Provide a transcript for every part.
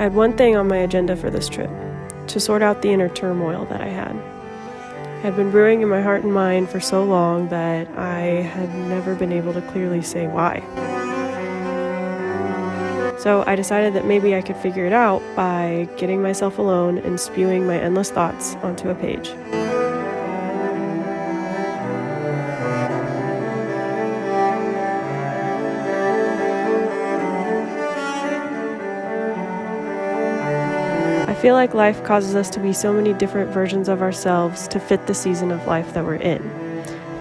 had one thing on my agenda for this trip: to sort out the inner turmoil that I had. It had been brewing in my heart and mind for so long that I had never been able to clearly say why. So I decided that maybe I could figure it out by getting myself alone and spewing my endless thoughts onto a page. I feel like life causes us to be so many different versions of ourselves to fit the season of life that we're in.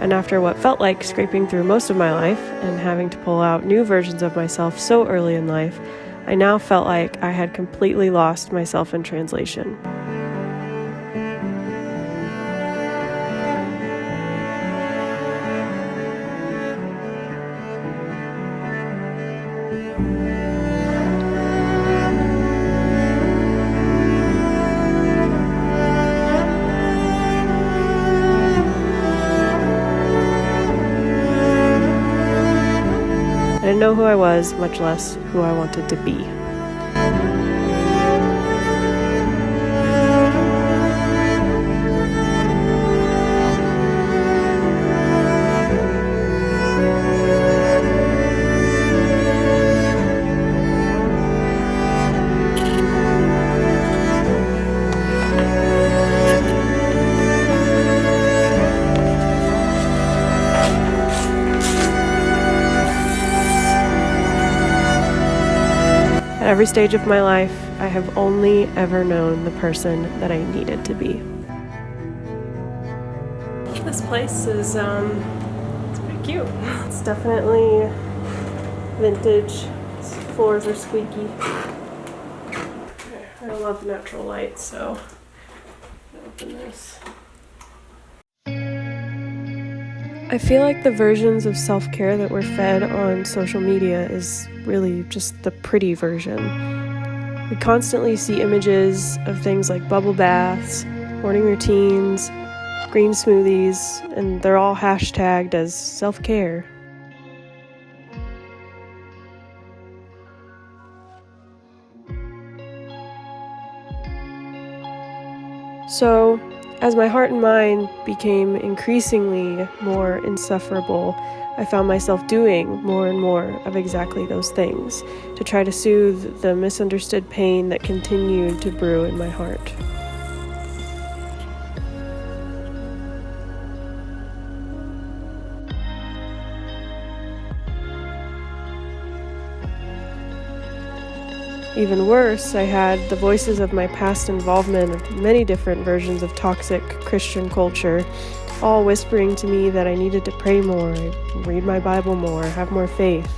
And after what felt like scraping through most of my life and having to pull out new versions of myself so early in life, I now felt like I had completely lost myself in translation. I didn't know who I was, much less who I wanted to be. At every stage of my life, I have only ever known the person that I needed to be. This place is, it's pretty cute. It's definitely vintage. Its floors are squeaky. I love natural light, so I'll open this. I feel like the versions of self-care that we're fed on social media is really just the pretty version. We constantly see images of things like bubble baths, morning routines, green smoothies, and they're all hashtagged as self-care. So, as my heart and mind became increasingly more insufferable, I found myself doing more and more of exactly those things to try to soothe the misunderstood pain that continued to brew in my heart. Even worse, I had the voices of my past involvement of many different versions of toxic Christian culture, all whispering to me that I needed to pray more, read my Bible more, have more faith.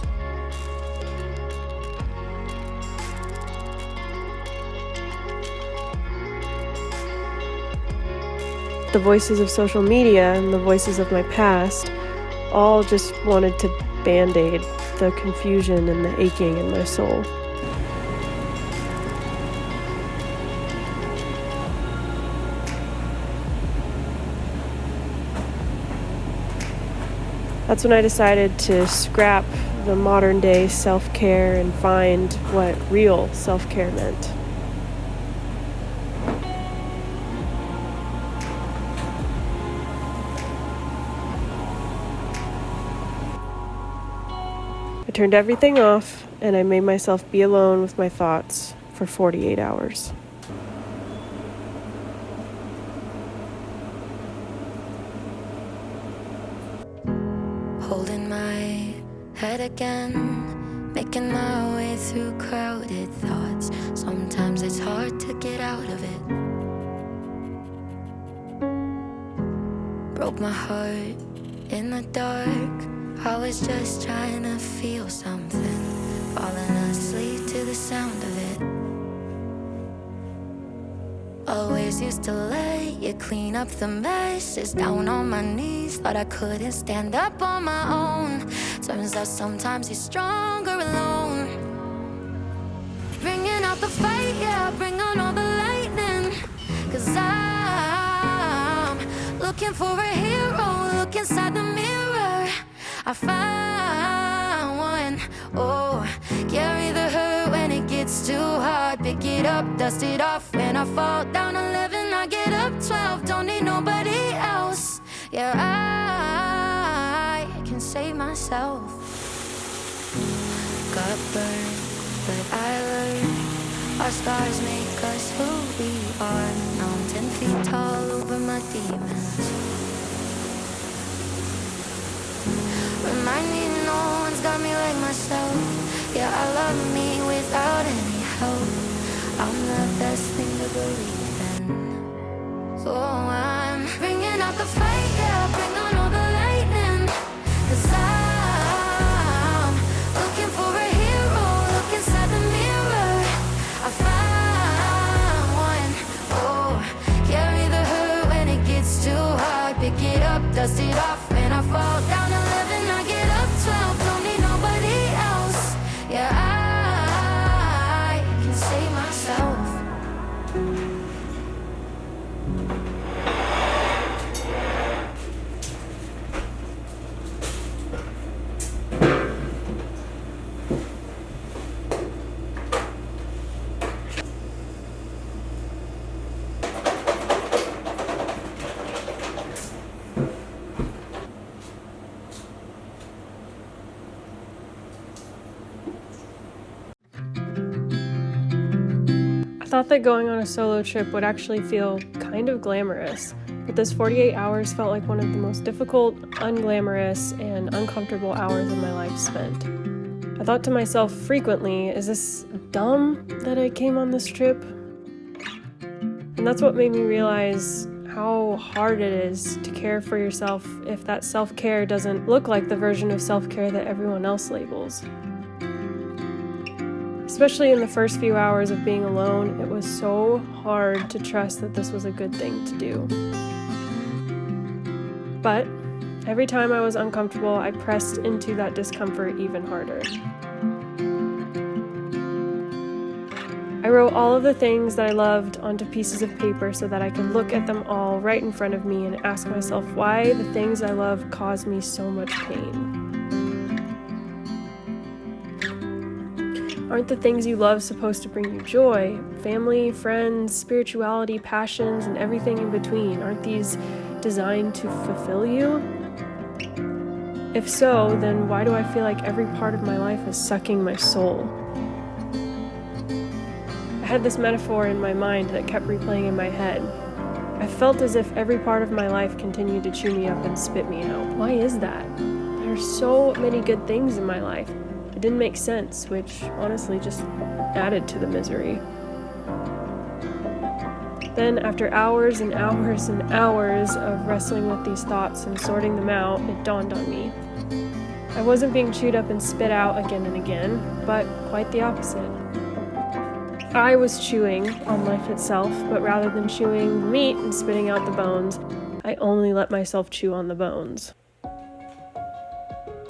The voices of social media and the voices of my past all just wanted to band-aid the confusion and the aching in my soul. That's when I decided to scrap the modern day self-care and find what real self-care meant. I turned everything off and I made myself be alone with my thoughts for 48 hours. Holding my head again, making my way through crowded thoughts. Sometimes it's hard to get out of it. Broke my heart in the dark. I was just trying to feel something, falling asleep to the sound of it. Always used to let you clean up the messes. Down on my knees, thought I couldn't stand up on my own. Turns out sometimes you're stronger alone. Bringing out the fight, yeah, bring on all the lightning. 'Cause I'm looking for a hero, look inside the mirror. I found one, oh, carry the hurt when it gets too hard, pick it it up, dust it off. When I fall down 11, I get up 12. Don't need nobody else. Yeah, I can save myself. Got burned, but I learned. Our scars make us who we are. Now I'm 10 feet tall over my demons. Remind me no one's got me like myself. Yeah, I love me without any help. I'm the best thing to believe in. So I'm bringing out the fight, yeah, bring on all the lightning. 'Cause I'm looking for a hero, look inside the mirror. I found one, oh, carry the hurt when it gets too hard. Pick it up, dust it off. When I fall down 11, I get up 12. Don't need nobody else. Yeah, I can save myself. I thought that going on a solo trip would actually feel kind of glamorous, but this 48 hours felt like one of the most difficult, unglamorous, and uncomfortable hours of my life spent. I thought to myself frequently, is this dumb that I came on this trip? And that's what made me realize how hard it is to care for yourself if that self-care doesn't look like the version of self-care that everyone else labels. Especially in the first few hours of being alone, it was so hard to trust that this was a good thing to do. But every time I was uncomfortable, I pressed into that discomfort even harder. I wrote all of the things that I loved onto pieces of paper so that I could look at them all right in front of me and ask myself why the things I love cause me so much pain. Aren't the things you love supposed to bring you joy? Family, friends, spirituality, passions, and everything in between. Aren't these designed to fulfill you? If so, then why do I feel like every part of my life is sucking my soul? I had this metaphor in my mind that kept replaying in my head. I felt as if every part of my life continued to chew me up and spit me out. Why is that? There are so many good things in my life. It didn't make sense, which honestly just added to the misery. Then, after hours and hours and hours of wrestling with these thoughts and sorting them out, it dawned on me. I wasn't being chewed up and spit out again and again, but quite the opposite. I was chewing on life itself, but rather than chewing the meat and spitting out the bones, I only let myself chew on the bones.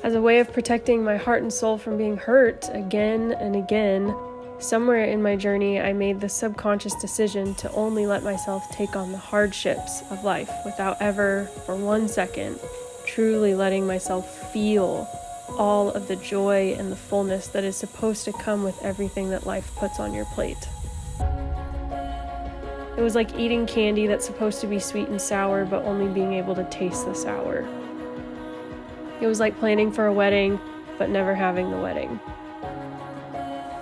As a way of protecting my heart and soul from being hurt again and again, somewhere in my journey I made the subconscious decision to only let myself take on the hardships of life without ever, for 1 second, truly letting myself feel all of the joy and the fullness that is supposed to come with everything that life puts on your plate. It was like eating candy that's supposed to be sweet and sour, but only being able to taste the sour. It was like planning for a wedding, but never having the wedding.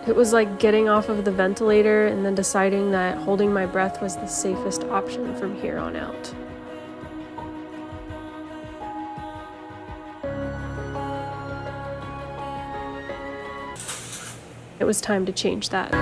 It was like getting off of the ventilator and then deciding that holding my breath was the safest option from here on out. It was time to change that.